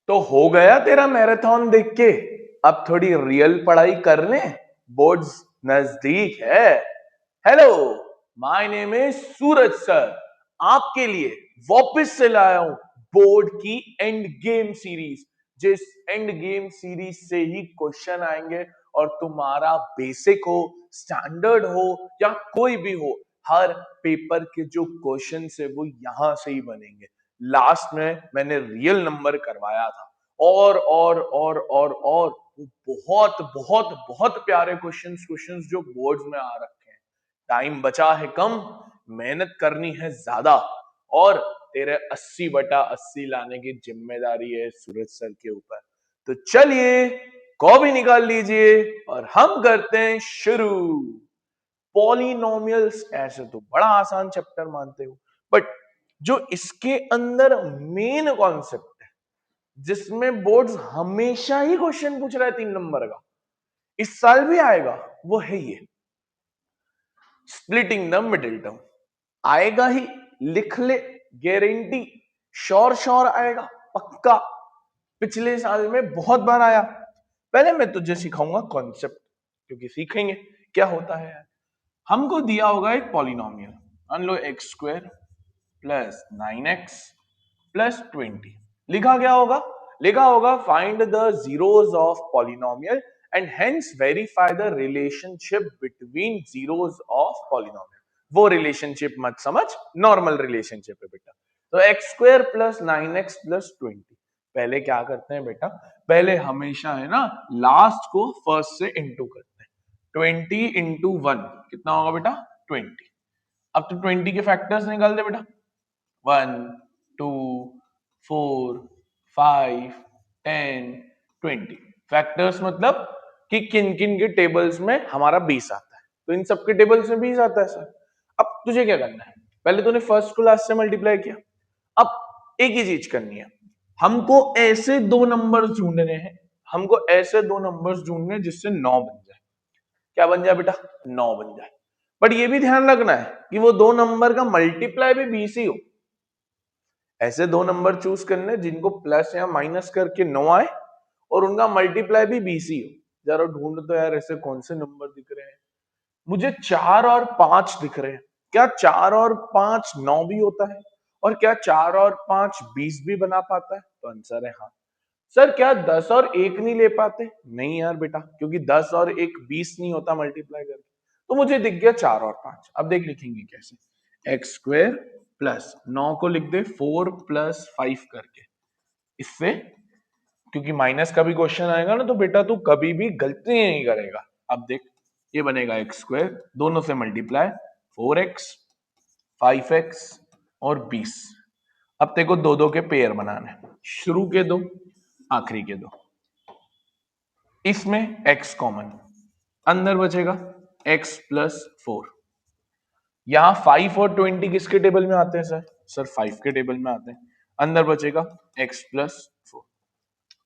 तो हो गया तेरा मैराथन देख के, अब थोड़ी रियल पढ़ाई कर ले, बोर्ड्स नजदीक है। Hello, my name is Suraj sir, आपके लिए वापस से लाया हूं बोर्ड की एंड गेम सीरीज, जिस एंड गेम सीरीज से ही क्वेश्चन आएंगे और तुम्हारा बेसिक हो, स्टैंडर्ड हो या कोई भी हो, हर पेपर के जो क्वेश्चन है वो यहां से ही बनेंगे। लास्ट में मैंने रियल नंबर करवाया था और वो बहुत बहुत बहुत प्यारे क्वेश्चंस क्वेश्चंस जो बोर्ड्स में आ रखे हैं। टाइम बचा है कम, मेहनत करनी है ज्यादा, और तेरे 80/80 लाने की जिम्मेदारी है सूरज सर के ऊपर। तो चलिए कॉपी निकाल लीजिए और हम करते हैं शुरू। पॉलिनोमियल्स ऐसे तो बड़ा आसान चैप्टर मानते हो, बट जो इसके अंदर मेन कॉन्सेप्ट है, जिसमें बोर्ड्स हमेशा ही क्वेश्चन पूछ रहा है 3 नंबर का, इस साल भी आएगा, वो है ये स्प्लिटिंग द मिडिल टर्म। आएगा ही, लिख ले, गारंटी, श्योर आएगा, पक्का। पिछले साल में बहुत बार आया। पहले मैं तुझे सिखाऊंगा कॉन्सेप्ट, क्योंकि सीखेंगे क्या होता है यार। हमको दिया होगा एक पॉलिनोमियल, मान लो x² प्लस 9x प्लस 20। लिखा क्या होगा? लिखा होगा find the zeros of polynomial and hence verify the relationship between zeros of polynomial. वो रिलेशनशिप मत समझ, नॉर्मल रिलेशनशिप है बेटा। तो x² प्लस 9x प्लस 20। पहले क्या करते हैं बेटा, पहले हमेशा है ना लास्ट को फर्स्ट से इंटू करते हैं। 20 इंटू 1 कितना होगा बेटा? 20। अब तो 20 के फैक्टर्स निकाल दे बेटा। 1 2 4 5 10 20। फैक्टर्स मतलब कि किन किन के टेबल्स में हमारा 20 आता है, तो इन सबके टेबल्स में 20 आता है सर। अब तुझे क्या करना है, पहले तूने फर्स्ट को लास्ट से मल्टीप्लाई किया, अब एक ही चीज करनी है, हमको ऐसे दो नंबर्स ढूंढने हैं, हमको ऐसे दो नंबर्स ढूंढने हैं जिससे 9 बन जाए। क्या बन जाए बेटा? 9 बन जाए। बट ये भी ध्यान रखना है कि वो दो नंबर का मल्टीप्लाई भी 20 ही हो। ऐसे दो नंबर चूज करने जिनको प्लस या माइनस करके 9 आए और उनका मल्टीप्लाई भी 20 ही हो। जरा ढूंढ तो यार, ऐसे कौन से नंबर दिख रहे हैं मुझे? 4 और 5 दिख रहे हैं। क्या 4 और 5 9 भी होता है? और क्या 4 और 5 20 भी बना पाता है? तो आंसर है हाँ। सर क्या 10 और 1 नहीं ले पाते? नहीं यार बेटा, क्योंकि 10 और 1 20 नहीं होता मल्टीप्लाई करके। तो मुझे दिख गया 4 और 5। अब देख लिखेंगे कैसे, x² प्लस 9 को लिख दे 4 प्लस 5 करके। इससे, क्योंकि माइनस का भी क्वेश्चन आएगा ना, तो बेटा तू कभी भी गलती नहीं करेगा। अब देख, ये बनेगा x², दोनों से मल्टीप्लाई 4x 5x और 20। अब तेरे को दो दो के पेयर बनाने, शुरू के दो, आखिरी के दो। इसमें x कॉमन, अंदर बचेगा x प्लस 4। यहां 5 और 20 किसके टेबल में आते हैं सर? सर 5 के टेबल में आते हैं। अंदर बचेगा x प्लस 4।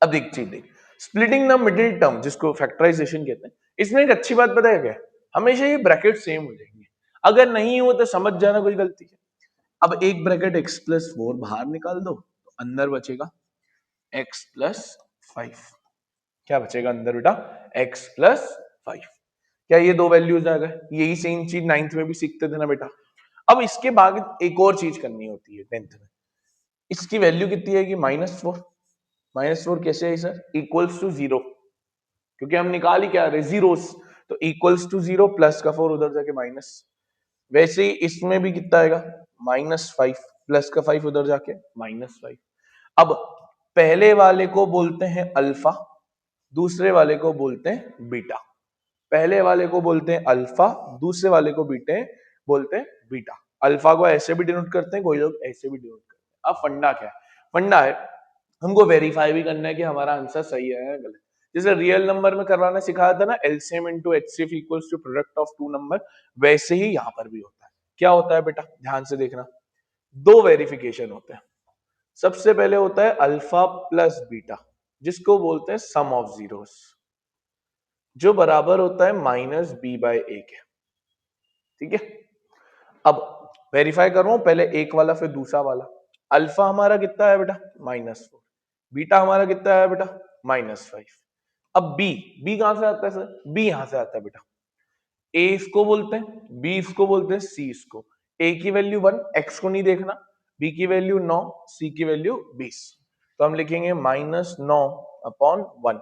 अब देख चीज देख, स्प्लिटिंग द मिडिल टर्म, जिसको फैक्टराइजेशन कहते हैं, इसमें एक अच्छी बात पता है क्या? हमेशा ये ब्रैकेट सेम हो जाएंगे। अगर नहीं हो तो समझ जाना कोई गलती है। अब एक ब्रैकेट x प्लस 4 बाहर निकाल दो, तो अंदर बचेगा x प्लस 5। क्या बचेगा अंदर बेटा? x plus 5। क्या ये दो वैल्यूज आ गए? यही सेम चीज 9th में भी सीखते थे ना बेटा। अब इसके बाद एक और चीज करनी होती है 10th में। इसकी वैल्यू कितनी आएगी? -4। -4 कैसे है सर? इक्वल्स टू 0, क्योंकि हम निकाल ही क्या रहे? जीरोस। तो इक्वल्स टू 0, प्लस का 4 उधर जाके माइनस। वैसे ही इसमें भी कितना आएगा? -5, प्लस का 5 उधर जाके -5। अब पहले वाले को बोलते हैं अल्फा, दूसरे वाले को बोलते हैं बीटा। पहले वाले को बोलते हैं अल्फा, दूसरे वाले को बोलते हैं बीटा। अल्फा को ऐसे भी डिनोट करते हैं, कोई लोग ऐसे भी डिनोट करते हैं। अब फंडा क्या है? फंडा है हमको वेरीफाई भी करना है कि हमारा आंसर सही है या गलत। जैसे रियल नंबर में करवाना सिखाया था ना, LCM into HCF equals to product of two number, वैसे ही यहां पर भी होता है। क्या होता है बेटा? ध्यान से देखना, दो वेरिफिकेशन होते हैं। सबसे पहले होता है अल्फा प्लस बीटा, जिसको बोलते हैं सम ऑफ जीरोस, जो बराबर होता है -b/a के। ठीक है, अब वेरीफाई कर रहा हूं, पहले एक वाला फिर दूसरा वाला। अल्फा हमारा कितना है बेटा? -4, बीटा हमारा कितना है बेटा -5। अब बी कहां से आता है सर, बी यहां से आता है बेटा। ए इसको बोलते हैं, बी इसको बोलते हैं, सी इसको। ए की वैल्यू 1, एक्स को नहीं देखना, बी की वैल्यू 9, सी की वैल्यू 20। तो हम लिखेंगे -9/1।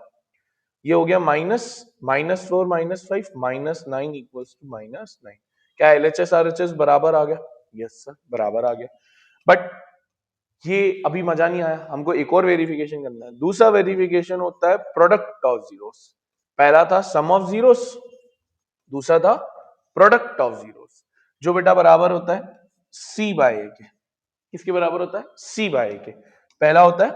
ये हो गया -4 -5 -9 इक्वल्स टू -9। क्या LHS RHS बराबर आ गया? यस सर बराबर आ गया। बट ये अभी मजा नहीं आया, हमको एक और वेरिफिकेशन करना है। दूसरा वेरिफिकेशन होता है प्रोडक्ट ऑफ जीरोस। पहला था सम ऑफ जीरोस, दूसरा था प्रोडक्ट ऑफ जीरोस, जो बेटा बराबर होता है C/A के। किसके बराबर होता है? C/A के। पहला होता है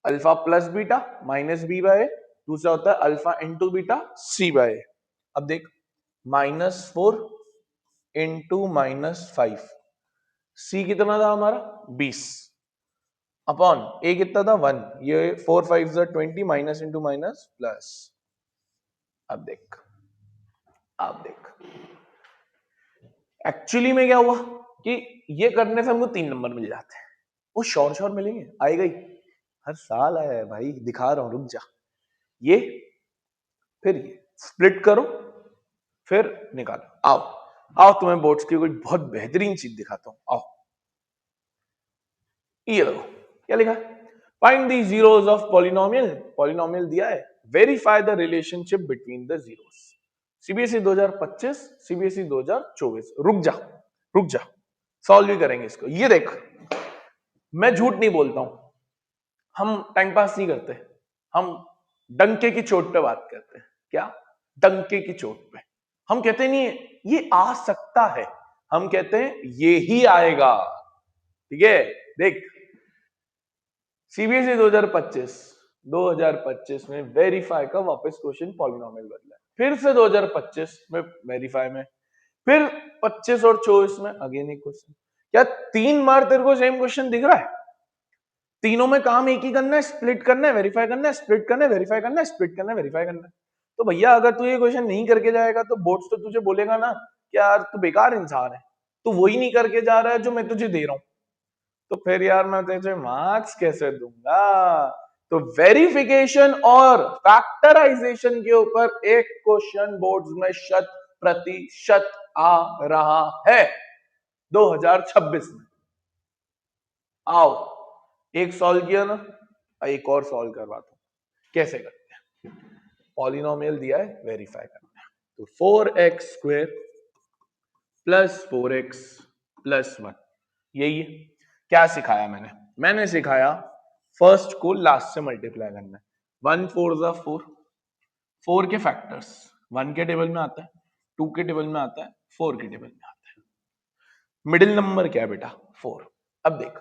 alpha plus beta minus B/A, दूसरा होता है अल्फा इंटू बीटा C/A। अब देख -4 इंटू -5, C कितना था हमारा 20 अपॉन A कितना था 1, ये 4 5 20 माइनस इंटू माइनस प्लस। अब देख एक्चुअली में क्या हुआ कि ये करने से हमको 3 नंबर मिल जाते हैं। वो शॉर्ट मिलेंगे, आएगा ही, हर साल आया है भाई, दिखा रहा हूं रुक जा। ये फिर ये स्प्लिट करो फिर निकालो। आओ तुम्हें बोर्ड्स की कोई बहुत बेहतरीन चीज दिखाता हूं, आओ। ये देखो क्या लिखा है, find the zeros of polynomial. Polynomial दिया है, verify the relationship between the zeros. CBSE 2025, CBSE 2024। रुक जा सॉल्व भी करेंगे इसको। ये देख, मैं झूठ नहीं बोलता हूं, हम टाइम पास नहीं करते, हम डंके की चोट पे बात करते हैं। क्या? डंके की चोट पे। हम कहते नहीं है ये आ सकता है, हम कहते हैं ये ही आएगा। ठीक है, देख सीबीएसई 2025 में वेरीफाई का वापस क्वेश्चन पॉलिनोमियल बदला है, फिर से 2025 में वेरीफाई में, फिर 25 और 24 में अगेन एक क्वेश्चन। क्या 3 बार तेरे को सेम क्वेश्चन दिख रहा है? तीनों में काम एक ही करना है, स्प्लिट करना है, वेरीफाई करना है, स्प्लिट करना है, वेरीफाई करना है, स्प्लिट करना है, वेरीफाई करना है। तो भैया अगर तू ये क्वेश्चन नहीं करके जाएगा तो बोर्ड्स तो तुझे बोलेगा ना कि यार तू बेकार इंसान है, तू वही नहीं करके जा रहा है जो मैं तुझे दे रहा हूं। तो फिर यार मैं तुझे मार्क्स कैसे दूंगा? तो वेरिफिकेशन और फैक्टराइजेशन के ऊपर एक क्वेश्चन बोर्ड्स में 100% आ रहा है 2026 में। आओ एक सॉल्व किया ना, एक और सॉल्व करवाता हूं, कैसे करते हैं। पॉलिनोमियल दिया है, वेरीफाई करना है। तो 4x² प्लस 4x प्लस 1, यही है। क्या सिखाया मैंने सिखाया फर्स्ट को लास्ट से मल्टीप्लाई करना है। 1 4 4, 4 के फैक्टर्स 1 के टेबल में आता है, 2 के टेबल में आता है, 4 के टेबल में आता है। मिडिल नंबर क्या है बेटा 4। अब देख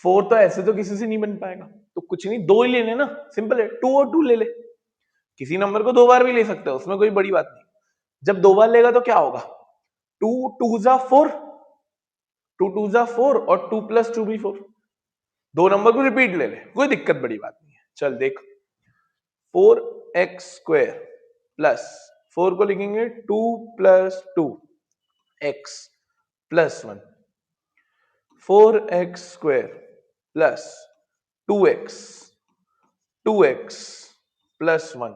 4 तो ऐसे तो किसी से नहीं बन पाएगा, तो कुछ नहीं, 2 ही लेने ना, सिंपल है, 2 और 2 ले ले। किसी नंबर को 2 बार भी ले सकते हो, उसमें कोई बड़ी बात नहीं। जब 2 बार लेगा तो क्या होगा, 2 2 4, 2 2 4 और 2 + 2 भी 4। 2 नंबर को रिपीट ले ले, कोई दिक्कत बड़ी बात नहीं है। चल देख 4x² प्लस 4 को लिखेंगे 2 + 2x plus 1, 4x² plus 2x plus 1।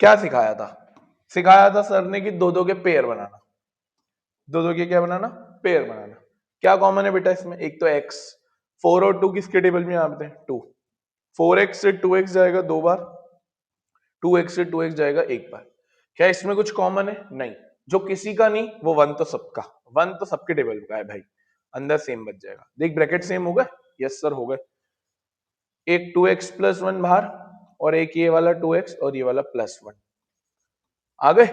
क्या सिखाया था? सिखाया था सर ने कि दो के पेयर बनाना, दो के क्या बनाना, पेयर बनाना। क्या कॉमन है बेटा इसमें? एक तो x, 4 और 2 किसके टेबल में आते हैं 2, 4x से 2x जाएगा 2 बार, 2x से 2x जाएगा 1 बार। क्या इसमें कुछ कॉमन है? नहीं। जो किसी का नहीं वो 1 तो सबका, 1 तो सबके टेबल का है भाई, अंदर सेम बच जाएगा। देख ब्रैकेट सेम हो गए, यस सर हो गए। एक 2x प्लस 1 बाहर और एक ये वाला 2x और ये वाला प्लस 1 आ गए।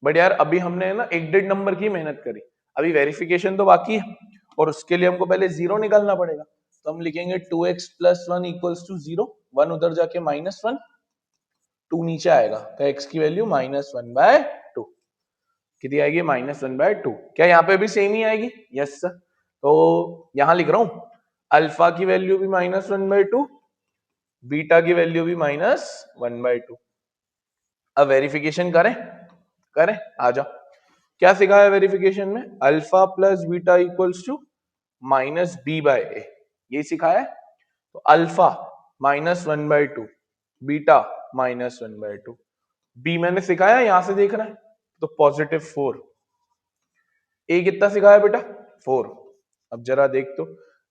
बट यार अभी हमने ना 1.5 नंबर की मेहनत करी, अभी वेरिफिकेशन तो बाकी है और उसके लिए हमको पहले 0 निकालना पड़ेगा। तो हम लिखेंगे 2x प्लस 1 इक्वल्स टू 0, 1 उधर जाके -1, 2 नीचे आएगा तो x की वैल्यू -1/2 कितनी आएगी, -1/2। क्या यहाँ पे भी सेम ही आएगी? Yes sir. तो यहां लिख रहा हूं अल्फा की वैल्यू भी -1/2, बीटा की वैल्यू भी -1/2। अब वेरिफिकेशन करें आ जाओ। क्या सिखाया वेरिफिकेशन में? Alpha plus beta equals to -b/a, ये सिखाया है। तो अल्फा -1/2, बीटा -1/2। बी मैंने सिखाया यहां से देखना है तो +4। ए कितना सिखाया बेटा 4। अब जरा देख तो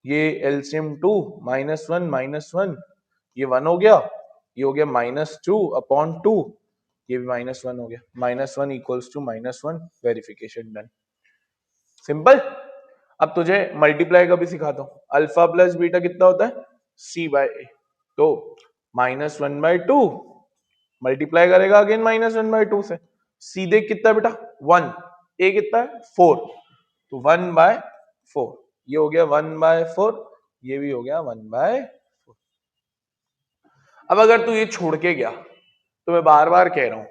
ये एलसीएम 2 -1 ये 1 हो गया, ये हो गया -2/2, ये भी -1 हो गया, -1 equals to -1। Verification done. Simple. अब तुझे मल्टीप्लाई का भी सिखाता हूं। अल्फा प्लस बीटा कितना होता है C/A। तो -1/2 मल्टीप्लाई करेगा अगेन -1/2 से, सीधे कितना बेटा 1, ए कितना है 4, तो 1/4। ये हो गया 1/4, ये भी हो गया 1/4। अब अगर तू ये छोड़ के गया तो मैं बार बार कह रहा हूं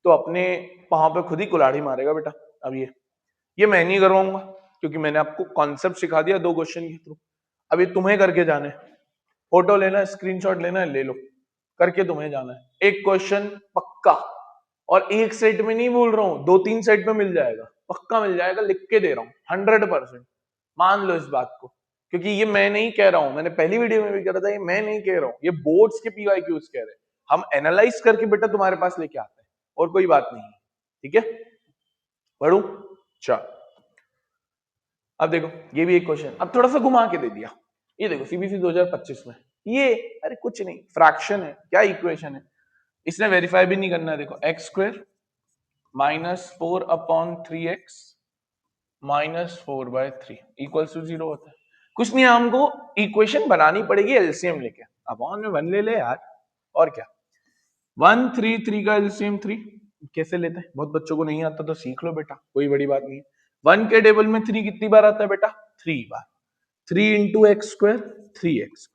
तो अपने पांव पे खुद ही कुल्हाड़ी मारेगा बेटा। अब ये मैं नहीं करवाऊंगा क्योंकि मैंने आपको कॉन्सेप्ट सिखा दिया 2 क्वेश्चन के थ्रू। अब ये तुम्हें करके जाना है, फोटो लेना है, स्क्रीनशॉट लेना है, ले लो, करके तुम्हें जाना है। एक क्वेश्चन पक्का, और एक सेट में नहीं बोल रहा हूं, 2-3 सेट में मिल जाएगा, पक्का मिल जाएगा, लिख के दे रहा हूं 100%। मान लो इस बात को, क्योंकि ये मैं नहीं कह रहा हूं, मैंने पहली वीडियो में भी कह रहा था, ये मैं नहीं कह रहा हूं, ये बोर्ड्स के PYQs कह रहे हैं। हम एनालाइज करके बेटा तुम्हारे पास लेके आते हैं, और कोई बात नहीं है। ठीक है, पढ़ू? चल अब देखो, ये भी एक क्वेश्चन, अब थोड़ा सा घुमा के दे दिया। ये देखो CBC 2025 में ये, अरे कुछ नहीं, फ्रैक्शन है, क्या इक्वेशन है, इसने वेरीफाई भी नहीं करना है। देखो x² -4/3x -4/3 इक्वल्स टू 0 होता है। कुछ नहीं, हमको इक्वेशन बनानी पड़ेगी एलसीएम लेके। अपॉन में 1 ले ले यार, और क्या। 1 3 3 का एलसीएम 3 कैसे लेते हैं, बहुत बच्चों को नहीं आता तो सीख लो बेटा, कोई बड़ी बात नहीं है। 1 के टेबल में 3 कितनी बार आता है बेटा 3 बार। 3 इंटू x², 3x²।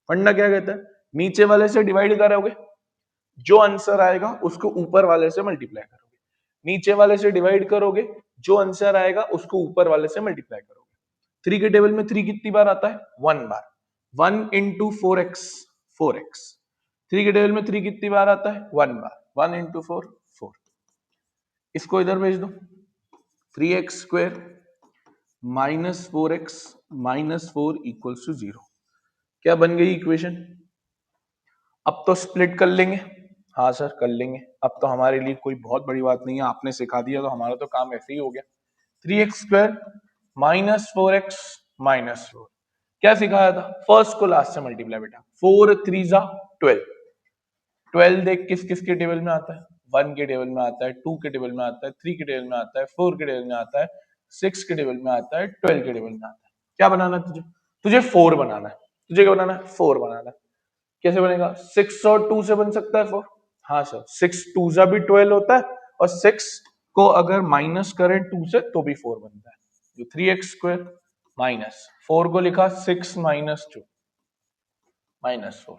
फंडा क्या कहता है, नीचे वाले से डिवाइड करोगे, जो आंसर आएगा उसको ऊपर वाले से मल्टीप्लाई करोगे, नीचे वाले से डिवाइड करोगे, जो आंसर आएगा उसको ऊपर वाले से मल्टीप्लाई करोगे। 3 के टेबल में 3 कितनी बार आता है 1 बार। 1 इंटू 4x, 4x। 3 के टेबल में 3 कितनी बार आता है 1 बार। 1 इंटू 4, 4। इसको इधर भेज दो, 3x² -4x -4 इक्वल्स टू 0। क्या बन गई इक्वेशन। अब तो स्प्लिट कर लेंगे, हाँ सर कर लेंगे, अब तो हमारे लिए कोई बहुत बड़ी बात नहीं है, आपने सिखा दिया तो हमारा तो काम ऐसे ही हो गया। 3x² -4x -4, क्या सिखाया था, फर्स्ट को लास्ट से मल्टीप्लाई बेटा। 4 3 12, 12 देख किस किस के टेबल में आता है, 1 के टेबल में आता है, 2 के टेबल में आता है, 3 के टेबल में आता है, 4 के टेबल में आता है, 6 के टेबल में आता है, 12 के टेबल में आता है। क्या बनाना है तुझे, तुझे 4 बनाना है। तुझे क्या बनाना है 4 बनाना है। कैसे बनेगा, 6 और 2 से बन सकता है 4। हाँ सर, 6 2 भी 12 होता है, और 6 को अगर माइनस करें 2 से तो भी 4 बनता है। जो 3x² -4 को लिखा 6 -2 -4।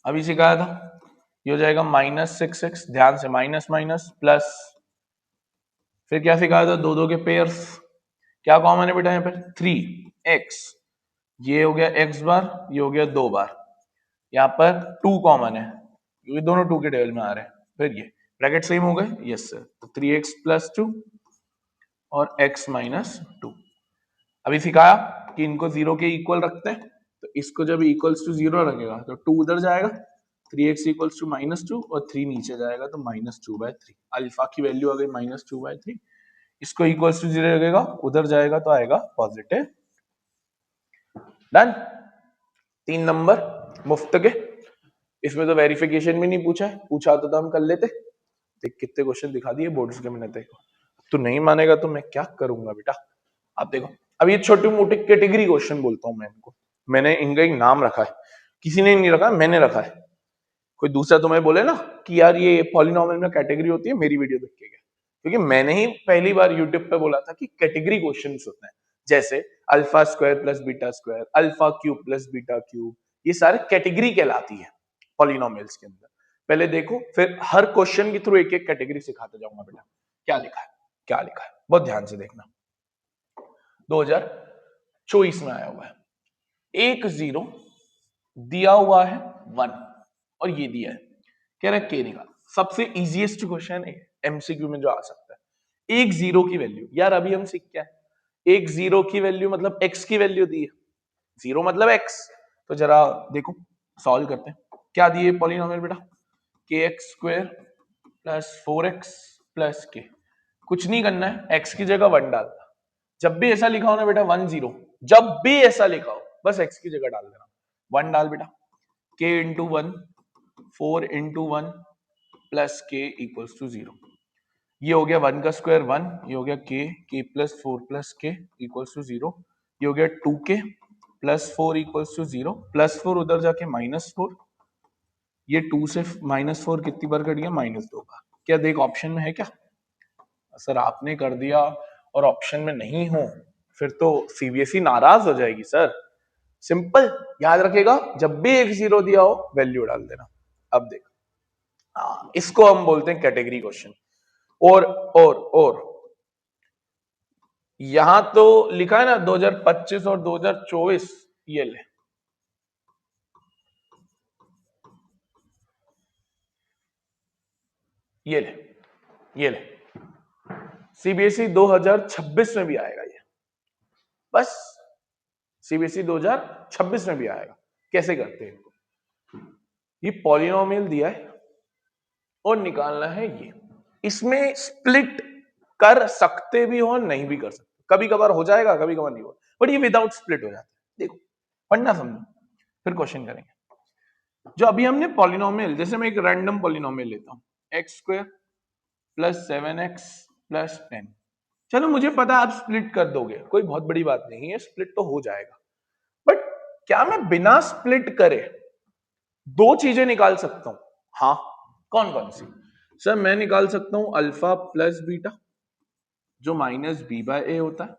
अभी सिखाया था, ये हो जाएगा -6x, ध्यान से माइनस माइनस प्लस। फिर क्या सिखाया था, दो दो के पेयर्स। क्या कॉमन है बेटा यहाँ पर 3x, ये हो गया x बार, ये हो गया 2 बार। यहाँ पर 2 कॉमन है क्योंकि दोनों 2 के टेबल में आ रहे हैं। फिर ये ब्रैकेट सेम हो गए, यस सर, तो 3x + 2 और x -2। अभी सिखाया कि इनको 0 के इक्वल रखते हैं, तो इसको जब इक्वल्स टू 0 रखेगा तो 2 उधर जाएगा, 3x इक्वल्स टू -2 और 3 नीचे जाएगा तो -2/3। अल्फा की वैल्यू आ गई -2/3, इसको इक्वल्स टू 0 रखेगा, उधर जाएगा तो आएगा पॉजिटिव। डन। 3 नंबर मुफ्त के, इसमें तो वेरिफिकेशन भी नहीं पूछा है, पूछा होता तो हम कर लेते। देख कितने क्वेश्चन दिखा दिए बोर्ड्स के मैंने तेरे को। तू नहीं मानेगा तो मैं क्या करूंगा बेटा। आप देखो, अब ये छोटी मोटी कैटेगरी क्वेश्चन बोलता हूं मैं इनको, मैंने इनका एक नाम रखा है, किसी ने नहीं रखा, मैंने रखा है। कोई दूसरा तुम्हें बोले ना कि यार ये पॉलिनोमियल में कैटेगरी होती है, मेरी वीडियो देख के गया, क्योंकि मैंने ही पहली बार यूट्यूब पे बोला था कि कैटेगरी क्वेश्चंस होते हैं, जैसे α² + β², α³ + β³, ये सारे कैटेगरी कहलाती है पॉलिनोमियल्स के अंदर। पहले देखो, फिर हर क्वेश्चन के थ्रू एक एक कैटेगरी सिखाते जाऊंगा बेटा। क्या लिखा है, क्या लिखा है, बहुत ध्यान से देखना। 2024 में आया हुआ है, एक 0 दिया हुआ है 1 और ये दिया है, कह रहा है के निकाल। सबसे इजीएस्ट क्वेश्चन है एमसीक्यू में जो आ सकता है। एक 0 की वैल्यू, यार अभी हम सीख क्या है, एक 0 की वैल्यू मतलब x की वैल्यू दी है, 0 मतलब x। तो जरा देखो, सॉल्व करते हैं। क्या दिए पॉलिनोमियल बेटा? kx² प्लस 4x प्लस के। कुछ नहीं करना है, x की जगह 1 डालना। जब भी ऐसा लिखा हो ना बेटा 1 0, जब भी ऐसा लिखा हो बस x की जगह डाल देना। 1 डाल बेटा, k इंटू 1 4 इंटू 1 प्लस के इक्वल्स टू 0। ये हो गया 1 का स्क्वायर 1, ये हो गया k प्लस 4 प्लस के इक्वल्स टू 0। ये हो गया 2k plus 4 equals to 0, plus 4 उधर जाके -4। ये 2 से -4 कितनी बार कट गया? -2 बार। क्या देख ऑप्शन में है क्या? सर आपने कर दिया और ऑप्शन में नहीं हो, फिर तो सीबीएसई नाराज हो जाएगी सर। सिंपल याद रखेगा, जब भी एक 0 दिया हो वैल्यू डाल देना। अब देख, इसको हम बोलते हैं कैटेगरी क्वेश्चन। और यहां तो लिखा है ना 2025 और 2024, ये ले, ये ले, ये ले, सीबीएसई 2026 में भी आएगा ये, बस सीबीएसई 2026 में भी आएगा। कैसे करते हैं इनको? ये पॉलिनोमियल दिया है और निकालना है ये। इसमें स्प्लिट कर सकते भी हो और नहीं भी कर सकते, कभी कभार हो जाएगा कभी कभार नहीं होगा, बट ये विदाउट स्प्लिट हो जाता है। देखो पढ़ना समझो, फिर क्वेश्चन करेंगे। जो अभी हमने पॉलिनोमियल, जैसे मैं एक रैंडम पॉलिनोमियल लेता हूं x² प्लस 7x प्लस 10। चलो मुझे पता है आप स्प्लिट कर दोगे, कोई बहुत बड़ी बात नहीं है, स्प्लिट तो हो जाएगा। बट क्या मैं बिना स्प्लिट करे दो चीजें निकाल सकता हूं? हाँ, कौन कौन सी? सर मैं निकाल सकता हूं अल्फा प्लस बीटा जो -b/a होता है,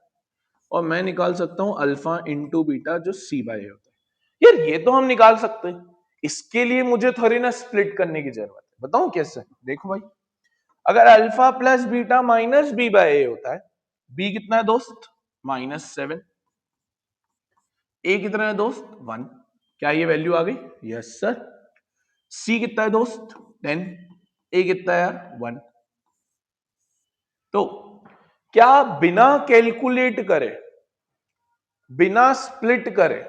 और मैं निकाल सकता हूं अल्फा इंटू बीटा जो c/a होता है। यार ये तो हम निकाल सकते हैं, इसके लिए मुझे थोड़ी ना स्प्लिट करने की जरूरत है। बताऊं कैसे? देखो भाई, अगर अल्फा प्लस बीटा -b/a होता है, b कितना है दोस्त? -7, a कितना है दोस्त? 1। क्या ये वैल्यू आ गई? Yes sir. c कितना है दोस्त? 10। a कितना है यार? 1। तो क्या बिना कैलकुलेट करे, बिना स्प्लिट करे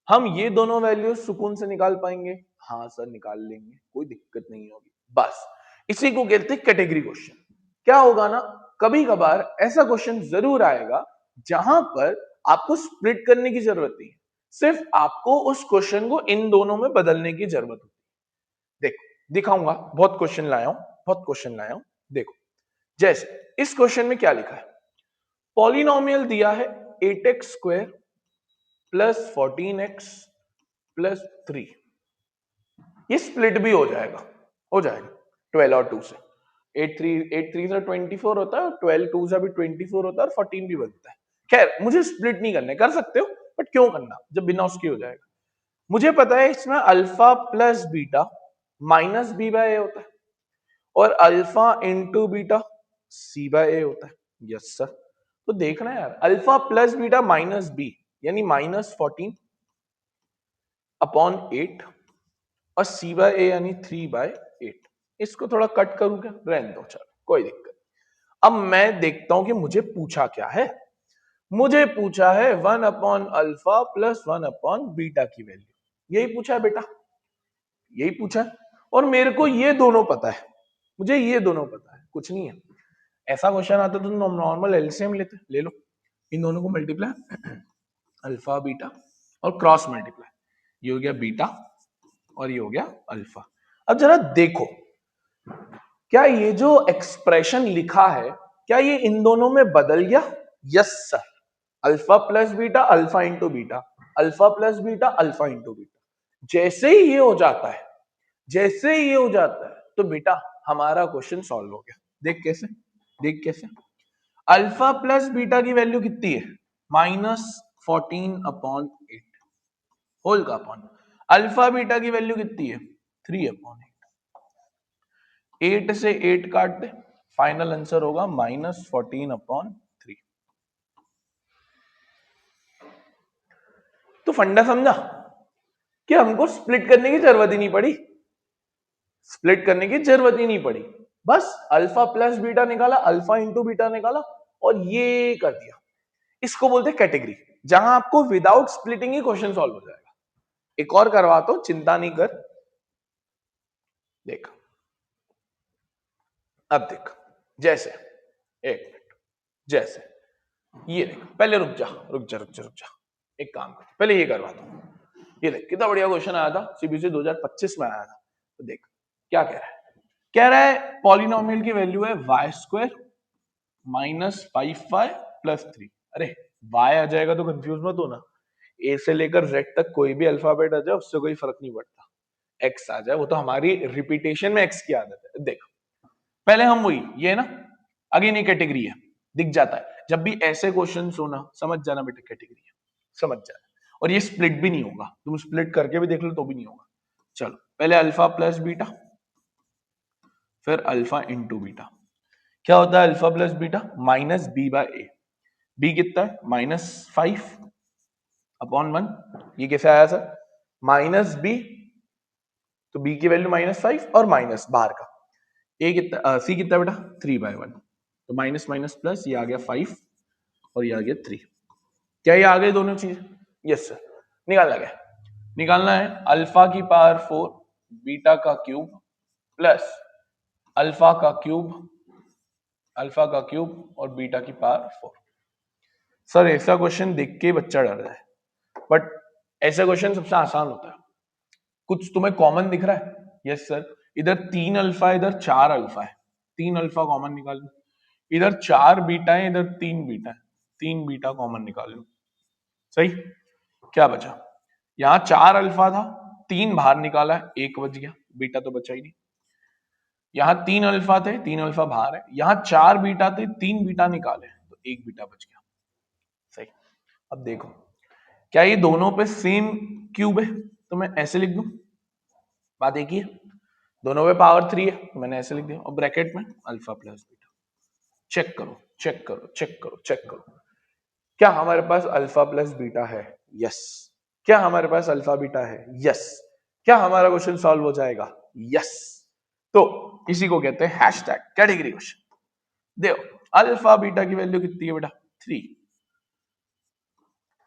हम ये दोनों वैल्यू सुकून से निकाल पाएंगे? हाँ सर निकाल लेंगे, कोई दिक्कत नहीं होगी। बस इसी को कहते हैं कैटेगरी क्वेश्चन। क्या होगा ना, कभी कभार ऐसा क्वेश्चन जरूर आएगा जहां पर आपको स्प्लिट करने की जरूरत नहीं है, सिर्फ आपको उस क्वेश्चन को इन दोनों में बदलने की जरूरत होती है। देखो दिखाऊंगा, बहुत क्वेश्चन लाया हूं, बहुत क्वेश्चन लाया हूं। देखो जैसे इस क्वेश्चन में क्या लिखा है, पॉलिनोमियल दिया है 8x² प्लस 14x प्लस 3। ये स्प्लिट भी हो जाएगा, हो जाएगा 12 और 2 से। 8 3 से 24 होता है, 12 2 से भी 24 होता है, और 14 भी बनता है। खैर मुझे स्प्लिट नहीं करने, कर सकते हो बट क्यों करना जब बिना उसके हो जाएगा। मुझे पता है इसमें अल्फा प्लस बीटा -b/a होता है, और अल्फा इंटू बीटा c/a होता है। Yes sir. तो देखना यार, अल्फा प्लस बीटा -b यानी -14 अपॉन 8, और c/a यानी 3/8। इसको थोड़ा कट करूं क्या? रहने दो, चलो कोई दिक्कत। अब मैं देखता हूं कि मुझे पूछा क्या है। मुझे पूछा है 1 upon alpha plus 1 upon beta की वैल्यू, यही पूछा है बेटा, यही पूछा है। और मेरे को ये दोनों पता है, मुझे ये दोनों पता है, कुछ नहीं है। ऐसा क्वेश्चन आता तो नॉर्मल एलसीएम लेते, ले लो इन दोनों को मल्टीप्लाई, अल्फा बीटा और क्रॉस मल्टीप्लाई, ये हो गया बीटा और ये हो गया अल्फा। अब जरा देखो, क्या ये जो एक्सप्रेशन लिखा है क्या ये इन दोनों में बदल गया? Yes sir. Alpha plus beta alpha into beta, alpha plus beta alpha into beta. जैसे ही ये हो जाता है, जैसे ही ये हो जाता है तो बेटा हमारा क्वेश्चन सॉल्व हो गया। देख कैसे, देख कैसे। अल्फा प्लस बीटा की वैल्यू कितनी है? -14 अपॉन 8 होल का अपॉन, अल्फा बीटा की वैल्यू कितनी है? 3 अपॉन 8 से 8 काट दे, फाइनल आंसर होगा -14 अपॉन 3। तो फंडा समझा कि हमको स्प्लिट करने की जरूरत ही नहीं पड़ी, स्प्लिट करने की जरूरत ही नहीं पड़ी। बस अल्फा प्लस बीटा निकाला, अल्फा इंटू बीटा निकाला और ये कर दिया। इसको बोलते हैं कैटेगरी, जहां आपको विदाउट स्प्लिटिंग ही क्वेश्चन सॉल्व हो जाएगा। एक और करवाता हूं, चिंता नहीं कर। देख अब देख, जैसे एक मिनट, जैसे ये देख, पहले रुक जा रुक जा रुक जा रुक जा, एक काम कर, पहले ये करवा दो। ये देख कितना बढ़िया क्वेश्चन आया था, सीबीएसई 2025 में आया था। तो देख क्या कह रहा है, कह रहा है पॉलिनोमियल की वैल्यू है Y square minus 5y plus 3। अरे y आ जाएगा तो कंफ्यूज मत होना, ए से लेकर z तक कोई भी अल्फाबेट आ जाए उससे कोई फर्क नहीं पड़ता, x आ जाए वो तो हमारी रिपीटेशन में x की आदत है। देख पहले हम वही ये ना, अगेन ये कैटेगरी है, दिख जाता है जब भी ऐसे क्वेश्चन होना, समझ जाना बेटा कैटेगरी है, समझ जाना। और ये स्प्लिट भी नहीं होगा, तुम स्प्लिट करके भी देख लो तो भी नहीं होगा। चलो पहले अल्फा प्लस बीटा, फिर अल्फा इंटू बीटा। क्या होता है alpha plus beta, minus b by a. B कितना है -5 अपॉन 1। ये कैसे आया सर, माइनस बी, तो बी की वैल्यू -5 और माइनस बाहर का ए कितना, सी कितना बेटा 3/1, तो माइनस माइनस प्लस, ये आ गया 5 और ये आ गया 3। क्या ये आ गए दोनों चीज, यस सर। निकालना क्या, निकालना है अल्फा की पावर 4 बीटा का क्यूब प्लस अल्फा का क्यूब, अल्फा का क्यूब और बीटा की पावर 4। सर ऐसा क्वेश्चन देख के बच्चा डर रहा है, बट ऐसा क्वेश्चन सबसे आसान होता है। कुछ तुम्हें कॉमन दिख रहा है, यस सर, इधर 3 अल्फा इधर 4 अल्फा है, 3 अल्फा कॉमन निकाल लो, इधर 4 बीटा है इधर 3 बीटा है, 3 बीटा कॉमन निकाल लो, सही। क्या बचा, यहाँ 4 अल्फा था, 3 बाहर निकाला है, 1 बच गया, बीटा तो बचा ही नहीं। यहाँ 3 अल्फा थे, 3 अल्फा बाहर है, यहाँ 4 बीटा थे, 3 बीटा निकाले तो 1 बीटा बच गया, सही। अब देखो क्या ये दोनों पे सेम क्यूब है, तो मैं ऐसे लिख दूं, बात एक ही है, दोनों पे पावर 3 है, तो मैंने ऐसे लिख दिया, और ब्रैकेट में अल्फा प्लस बीटा। चेक करो चेक करो चेक करो चेक करो, क्या हमारे पास अल्फा प्लस बीटा है, यस। क्या हमारे पास अल्फा बीटा है, यस। क्या हमारा क्वेश्चन सॉल्व हो जाएगा, यस। तो इसी को कहते हैं हैशटैग कैटेगरी क्वेश्चन। देखो अल्फा बीटा की वैल्यू कितनी है बेटा 3,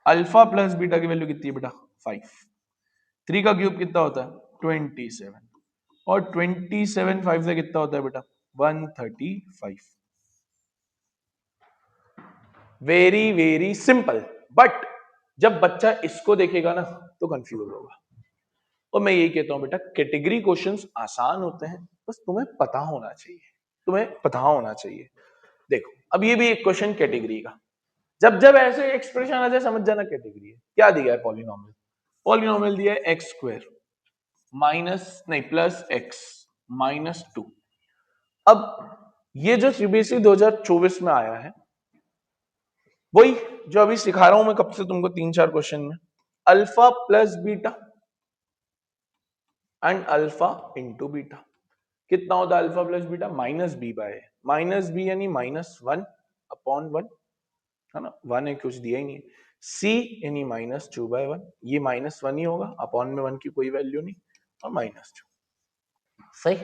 अल्फा प्लस बीटा की वैल्यू कितनी है बेटा 5, 3 का क्यूब कितना होता है 27, और 27 5 से कितना होता है बेटा 135। वेरी वेरी सिंपल, बट जब बच्चा इसको देखेगा ना तो कंफ्यूज होगा। और मैं यही कहता हूं बेटा कैटेगरी क्वेश्चंस आसान होते हैं, बस तुम्हें पता होना चाहिए, तुम्हें पता होना चाहिए। देखो अब ये भी एक क्वेश्चन कैटेगरी का, जब जब ऐसे एक्सप्रेशन आ जाए समझ जाना कैटेगरी है। क्या दिया है पॉलिनोमियल, पॉलिनोमियल दिया है एक्स स्क्वायर माइनस नहीं प्लस एक्स माइनस 2। अब ये जो सीबीएसई 2024 में आया है वही जो अभी सिखा रहा हूं मैं कब से तुमको 3-4 क्वेश्चन में, alpha plus beta and alpha into beta. कितना होता है alpha plus beta minus b by, minus b यानी -1 अपॉन 1, है ना, 1 है कुछ दिया ही नहीं। सी यानी -2/1, ये -1 ही होगा, अपॉन में 1 की कोई वैल्यू नहीं, और -2, सही।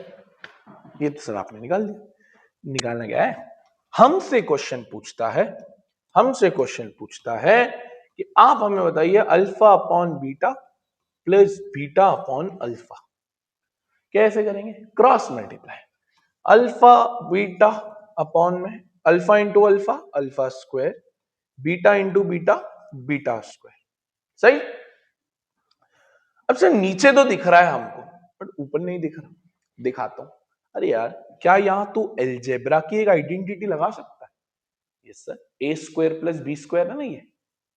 ये तो सर आपने निकाल दिया। निकालना क्या है, हमसे क्वेश्चन पूछता है, हमसे क्वेश्चन पूछता है कि आप हमें बताइए alpha upon beta plus beta upon alpha कैसे करेंगे, cross multiply, alpha beta upon में alpha into alpha alpha square, beta into beta beta square, सही। अब सर नीचे तो दिख रहा है हमको बट ऊपर नहीं दिख रहा, दिखाता हूं। अरे यार क्या यहाँ तू एलजेब्रा की एक आइडेंटिटी लगा सकता है, यस सर, ए स्क्वायर प्लस बी स्क्वायर है ना, ये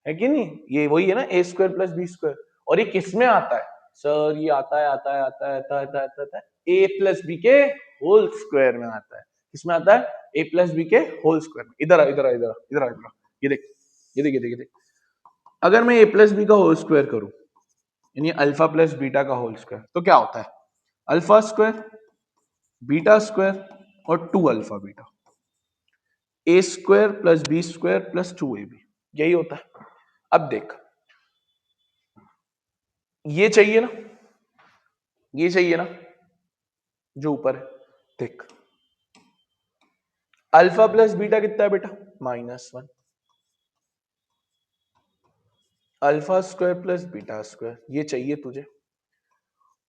है कि नहीं, ये वही है ना ए स्क्वायर प्लस बी स्क्वायर। और ये किस में आता है सर, ये आता है आता है आता है आता है आता है आता है ए प्लस बी के होल स्क्वायर में आता है। किसमें आता है, ए प्लस बी के होल स्क्वायर में। इधर इधर इधर इधर इधर, ये देख ये देख ये देख ये देख, अगर मैं ए प्लस बी का होल स्क्वायर करूं यानी अल्फा प्लस बीटा का होल स्क्वायर, तो क्या होता है अल्फा स्क्वायर बीटा स्क्वायर और 2 alpha beta, a square plus b square plus 2ab, यही होता है। अब देख ये चाहिए ना, ये चाहिए ना जो ऊपर है, देख अल्फा प्लस बीटा कितना है बेटा -1, alpha square plus beta square, ये चाहिए तुझे।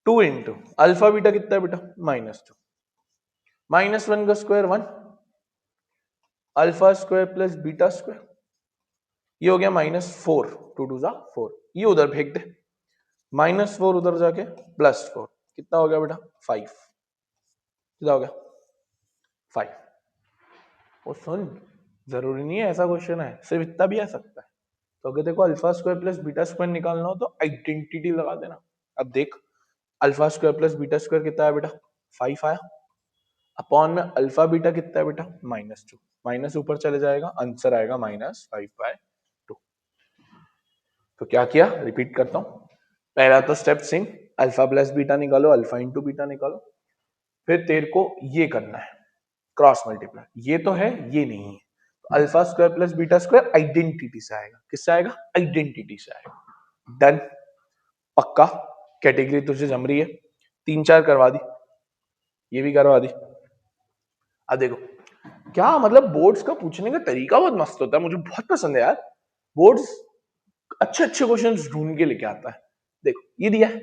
2 इंटू अल्फा बीटा कितना है बेटा, -2, -1 का square 1, alpha square plus beta square, ये हो गया -4, 2 2 जा 4, ये उधर फेंक दे, -4 उधर जाके +4, कितना हो गया बेटा 5, कितना हो गया 5। और सुन, जरूरी नहीं है ऐसा क्वेश्चन है, सिर्फ इतना भी आ सकता है। तो अगर देखो alpha square plus beta square निकालना हो तो आइडेंटिटी लगा देना। अब देख, alpha square plus beta square कितना है बेटा 5 आया, अपॉन में अल्फा बीटा कितना है बेटा -2, माइनस ऊपर चले जाएगा, आंसर आएगा -5/2। तो क्या किया, रिपीट करता हूं। पहला तो step Singh, alpha plus beta निकालो, अल्फा इंटू बीटा निकालो। फिर तेरे को ये करना है क्रॉस मल्टीप्लाई, ये तो है ये नहीं है, तो alpha square plus beta square identity से आएगा, किससे आएगा, आइडेंटिटी से आएगा। डन, पक्का, कैटेगरी तुझे जम रही है, 3 4 करवा दी, ये भी करवा दी। अब देखो क्या मतलब, बोर्ड्स का पूछने का तरीका बहुत मस्त होता है, मुझे बहुत पसंद है यार। बोर्ड्स अच्छे अच्छे क्वेश्चंस ढूंढ के लेके आता है। देखो ये दिया है,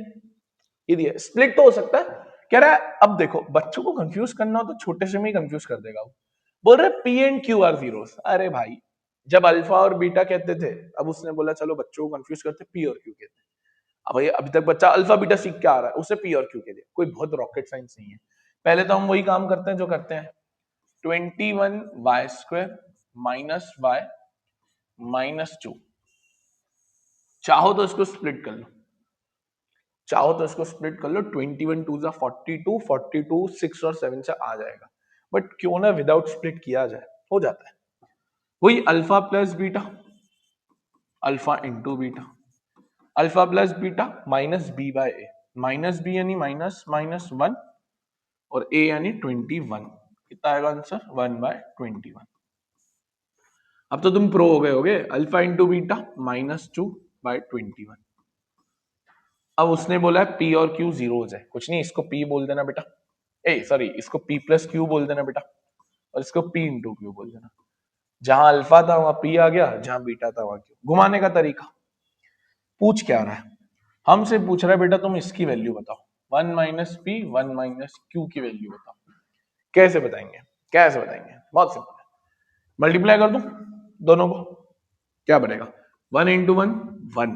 ये दिया है, स्प्लिट तो हो सकता है, कह रहा है अब देखो बच्चों को कंफ्यूज करना हो तो छोटे से में ही कंफ्यूज कर देगा वो। बोल रहे P and Q R zeros, अरे भाई जब अल्फा और बीटा कहते थे, अब उसने बोला चलो बच्चों को कंफ्यूज करते पी और क्यू कहते हैं। अब भाई अभी तक बच्चा अल्फा बीटा सीख के आ रहा है, उसे पी और क्यू कह दिया, कोई बहुत रॉकेट साइंस नहीं है। पहले तो हम वही काम करते हैं जो करते हैं, 21y² माइनस y -2, चाहो तो इसको स्प्लिट कर लो, चाहो तो इसको स्प्लिट कर लो, 21 2 जा 42, 42 6 और 7 से आ जाएगा, बट क्यों ना विदाउट स्प्लिट किया जाए, हो जाता है। वही alpha plus beta, alpha into beta, alpha plus beta -b/a, -b यानी -1 और a यानी 21, कितना आएगा आंसर 1/21। अब तो तुम प्रो हो गए होगे, अल्फा इंटू बीटा -2/21। अब उसने बोला है पी और क्यू जीरोज है, कुछ नहीं, इसको पी बोल देना बेटा, ए सॉरी इसको पी प्लस क्यू बोल देना बेटा, और इसको पी इंटू क्यू बोल देना। जहां अल्फा था वहां पी आ गया, जहां बीटा था वहां क्यू। घुमाने का तरीका। पूछ क्या रहा है, हमसे पूछ रहा है बेटा तुम इसकी वैल्यू बताओ, 1 - p 1 - q की वैल्यू बताओ। कैसे बताएंगे, कैसे बताएंगे, बहुत सिंपल है, मल्टीप्लाई कर दूं दोनों को, क्या बनेगा 1 × 1 1,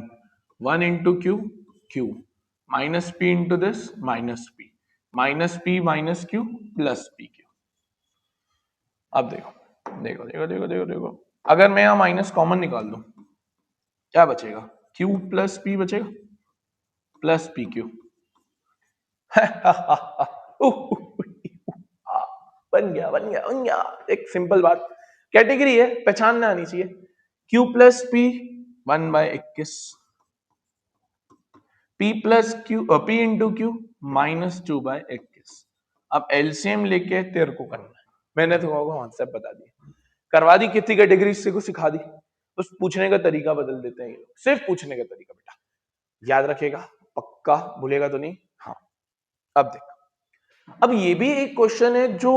1 × q q, -p into this -p, -p plus pq। अब देखो देखो देखो देखो देखो देखो, अगर मैं यहां माइनस कॉमन निकाल दूं क्या बचेगा, q प्लस p बचेगा, प्लस pq। बन गया बन गया बन गया। एक सिंपल बात, कैटेगरी है पहचानना आनी चाहिए, q plus p 1/21, p plus q p into Q -2/21। अब एलसीएम लेके तेरे को करना है, मैंने तुम्हारा कॉन्सेप्ट बता दिया, करवा दी, कितनी कैटेगरी से को सिखा दी, बस पूछने का तरीका बदल देते हैं ये लोग, सिर्फ पूछने का तरीका बेटा याद रखेगा, पक्का भूलेगा तो नहीं। हाँ अब देख, अब ये भी एक क्वेश्चन है जो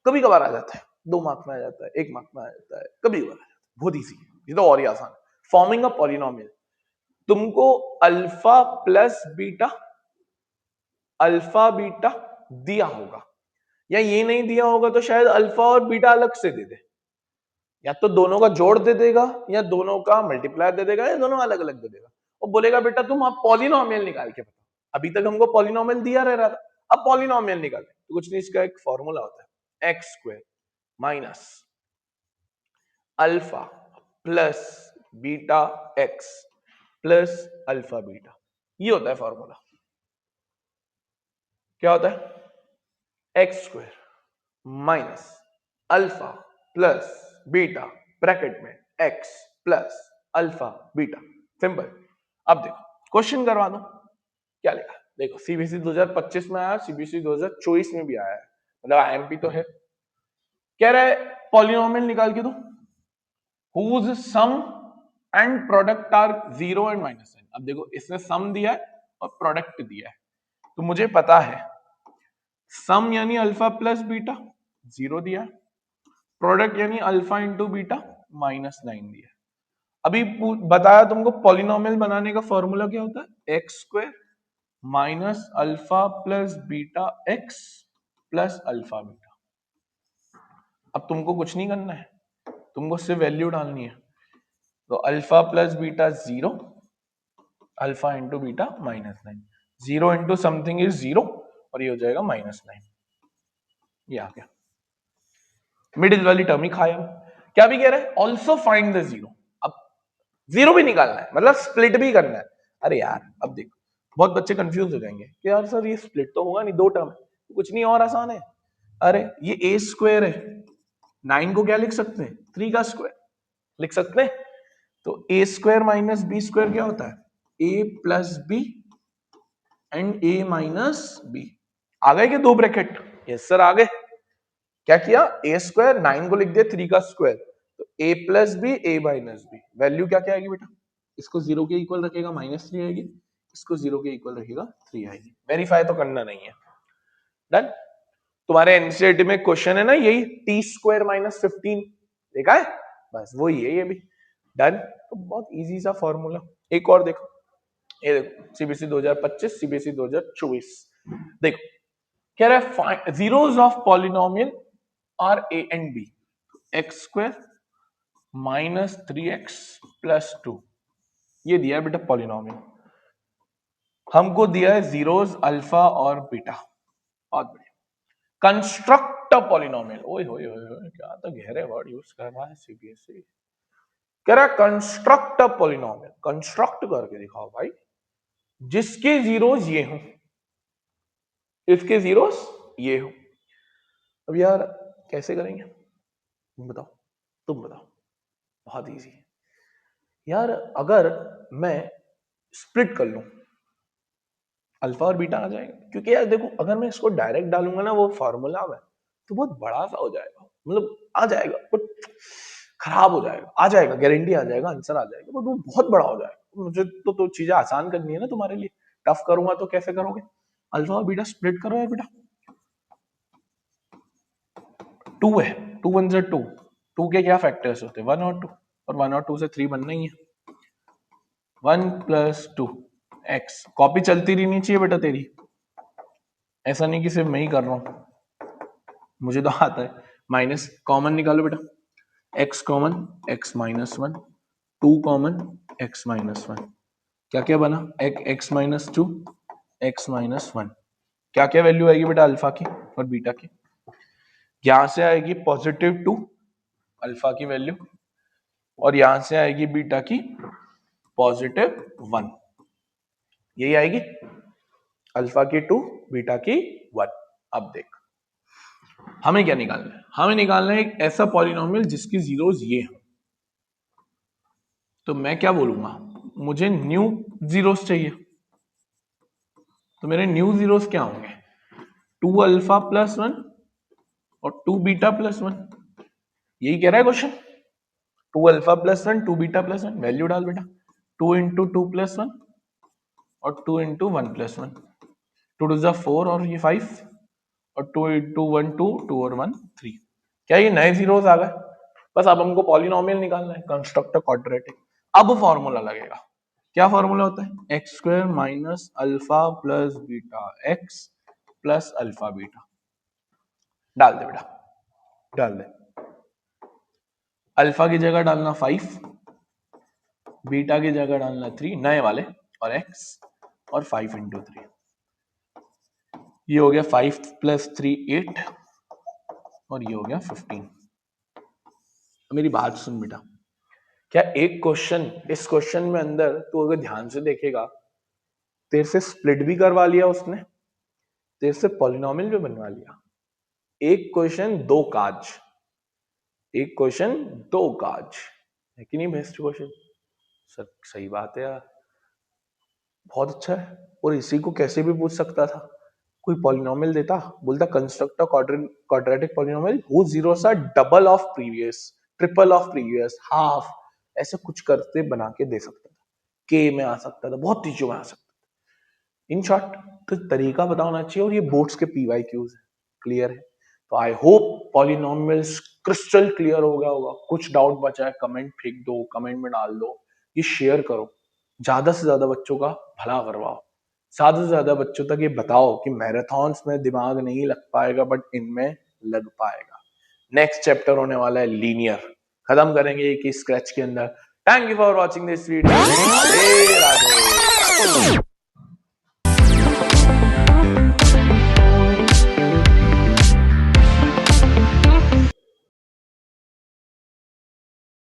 कभी कभार आ जाता है, 2 मार्क में आ जाता है, 1 मार्क में आ जाता है, कभी कभार आ जाता है, बहुत इजी है, ये तो और ही आसान है। फॉर्मिंग अ पॉलिनोमियल, तुमको alpha plus beta, alpha beta दिया होगा, या ये नहीं दिया होगा तो शायद अल्फा और बीटा अलग से दे दे, या तो दोनों का जोड़ दे देगा, या दोनों का मल्टीप्लाई दे देगा, या दोनों अलग अलग दे देगा, और बोलेगा बेटा तुम आप पॉलिनोमियल निकाल के बताओ। अभी तक हमको पॉलिनोमियल दिया रह रहा था, अब पॉलिनोमियल निकालते, तो कुछ नहीं, इसका एक फॉर्मूला होता है, x² minus alpha plus beta x plus alpha beta, ये होता है फॉर्मूला। क्या होता है, x² minus alpha plus beta bracket में x plus alpha beta, simple. अब देखो क्वेश्चन करवा दो, क्या लिखा, देखो सीबीएसई 2025 में आया, सीबीएसई 2024 में भी आया है, मतलब आईएमपी तो है। कह रहा है पॉलिनोमियल निकाल के दो whose sum and product are 0 and -n। अब देखो इसने सम दिया है और प्रोडक्ट दिया है, तो मुझे पता है सम यानी अल्फा प्लस बीटा 0 दिया है, प्रोडक्ट यानी अल्फा इंटू बीटा -9 दिया है। अभी बताया तुमको पॉलिनोमियल बनाने का फॉर्मूला क्या होता है, x square minus alpha plus beta x plus alpha beta. अब तुमको कुछ नहीं करना है, तुमको सिर्फ वैल्यू डालनी है। तो alpha plus beta 0, alpha into beta -9, 0 into something is 0 और ये हो जाएगा -9। ये आ गया, मिडिल वाली टर्म ही खाया। क्या भी कह रहा है, ऑल्सो फाइंड द 0। अब 0 भी निकालना है, मतलब स्प्लिट भी करना है। अरे यार अब देखो, बहुत बच्चे कंफ्यूज हो जाएंगे कि यार सर ये स्प्लिट तो होगा नहीं, दो टर्म है, कुछ नहीं और आसान है। अरे ये ए स्क्वायर है, 9 को क्या लिख सकते हैं, 3 का स्क्वायर लिख सकते हैं। तो a square minus b square क्या होता है, a plus b and a minus b. आ गए क्या दो ब्रैकेट, यस सर आ गए। क्या किया, ए स्क्वायर 9 को लिख दिया 3 का स्क्वायर, तो ए प्लस बी ए माइनस बी, वैल्यू क्या क्या आएगी बेटा, इसको 0 के इक्वल रखेगा -3 आएगी, इसको 0 के इक्वल रखेगा 3 आएगी। वेरीफाई तो करना नहीं है, डन। तुम्हारे एनसीईआरटी में क्वेश्चन है ना यही, टी स्क्वायर माइनस 15 देखा है, बस वही है ये भी, डन। तो बहुत इजी सा फॉर्मूला। एक और देखो, ये देखो सीबीएसई 2025 सीबीएसई 2024, देखो कह रहा है zeros of polynomial are a and b, x square minus 3x plus 2, ये दिया है बेटा पॉलिनोमियल। हमको दिया है जीरोस अल्फा और बीटा, बहुत बढ़िया। कंस्ट्रक्ट अ पॉलिनोमियल, ओए होए होए, क्या तो गहरे वर्ड यूज कर रहा है सीबीएसई। कह रहा है कंस्ट्रक्ट अ पॉलिनोमियल, कंस्ट्रक्ट करके दिखाओ भाई, जिसके जीरोस ये हों, इसके जीरोस ये हो। अब यार कैसे करेंगे, तुम बताओ, तुम बताओ। बहुत इजी है यार, अगर मैं स्प्लिट कर लूं, अल्फा और बीटा आ जाएगा। क्योंकि यार देखो, अगर मैं इसको डायरेक्ट डालूंगा ना वो फॉर्मूला में, तो बहुत बड़ा सा हो जाएगा, मतलब आ जाएगा बट खराब हो जाएगा, आ जाएगा गारंटी आ जाएगा, आंसर आ जाएगा, बट वो बहुत बड़ा हो जाएगा। मुझे तो चीजें आसान करनी है ना तुम्हारे लिए, टफ करूंगा तो कैसे करोगे। अल्फा और बीटा स्प्लिट करो यार बेटा, 2 है, 2 1 से 2, 2 के क्या फैक्टर्स होते हैं, 1 और 2, और 1 और 2 से 3 बनना ही है। 1 प्लस 2 एक्स, कॉपी चलती रहनी चाहिए बेटा तेरी, ऐसा नहीं कि सिर्फ मैं ही कर रहा हूं, मुझे तो आता है। माइनस कॉमन निकालो बेटा, x common x minus 1, 2 common x minus 1, क्या क्या बना, एक्स माइनस 2 एक्स माइनस 1। क्या क्या वैल्यू आएगी बेटा अल्फा की और बीटा की, यहां से आएगी +2 अल्फा की वैल्यू, और यहां से आएगी बीटा की +1, यही आएगी, अल्फा की 2 बीटा की 1। अब देख हमें क्या निकालना है, हमें निकालना है एक ऐसा पॉलिनोमियल जिसकी जीरोस ये हो। तो मैं क्या बोलूंगा, मुझे न्यू जीरोस चाहिए, तो मेरे न्यू जीरोस क्या होंगे, 2 अल्फा प्लस 1 और 2 बीटा प्लस 1, यही कह रहा है question. 2 alpha plus 1 2 beta plus 1, value डाल बेटा, 2 इंटू 2 प्लस 1 और 2 इंटू 1 प्लस 1, 2 टू 4 और ये 5, और 2 इंटू 1 2, 2 और 1 3। क्या ये नए जीरोस आ गए, बस अब हमको पॉलिनोमियल निकालना है, कंस्ट्रक्ट क्वाड्रेटिक। अब फॉर्मूला लगेगा, क्या फॉर्मूला होता है, x square minus alpha plus beta x plus alpha beta. डाल दे बेटा, डाल दे, अल्फा की जगह डालना 5, बीटा की जगह डालना 3 नए वाले, और एक्स, और 5 इंटू 3, ये हो गया 5 प्लस 3 8, और ये हो गया 15। मेरी बात सुन बेटा, क्या एक क्वेश्चन, इस क्वेश्चन में अंदर तू अगर ध्यान से देखेगा, तेरे से स्प्लिट भी करवा लिया उसने, तेरे से पॉलिनोमियल भी बनवा लिया। एक क्वेश्चन दो काज, एक क्वेश्चन दो काज, है कि नहीं बेस्ट क्वेश्चन। सर सही बात है यार, बहुत अच्छा है, और इसी को कैसे भी पूछ सकता था, कोई पॉलिनोमियल देता, बोलता construct quadratic polynomial whose zeros are double of previous, triple of previous, half, ऐसे कुछ करते बना के दे सकता था, के में आ सकता था, बहुत चीजों में आ सकता था। इन शॉर्ट तो तरीका पता होना चाहिए, और ये बोर्ड्स के पीवाईक्यूज है, क्लियर है। तो I hope polynomials crystal clear हो गया होगा। कुछ डाउट बचा है कमेंट फेंक दो, कमेंट में डाल दो, ये शेयर करो, ज्यादा से ज्यादा बच्चों का भला करवाओ, ज्यादा से ज्यादा बच्चों तक ये बताओ कि मैराथन्स में दिमाग नहीं लग पाएगा बट इनमें लग पाएगा। नेक्स्ट चैप्टर होने वाला है लीनियर, खत्म करेंगे एक ही स्क्रैच के अंदर। Thank you for watching this video.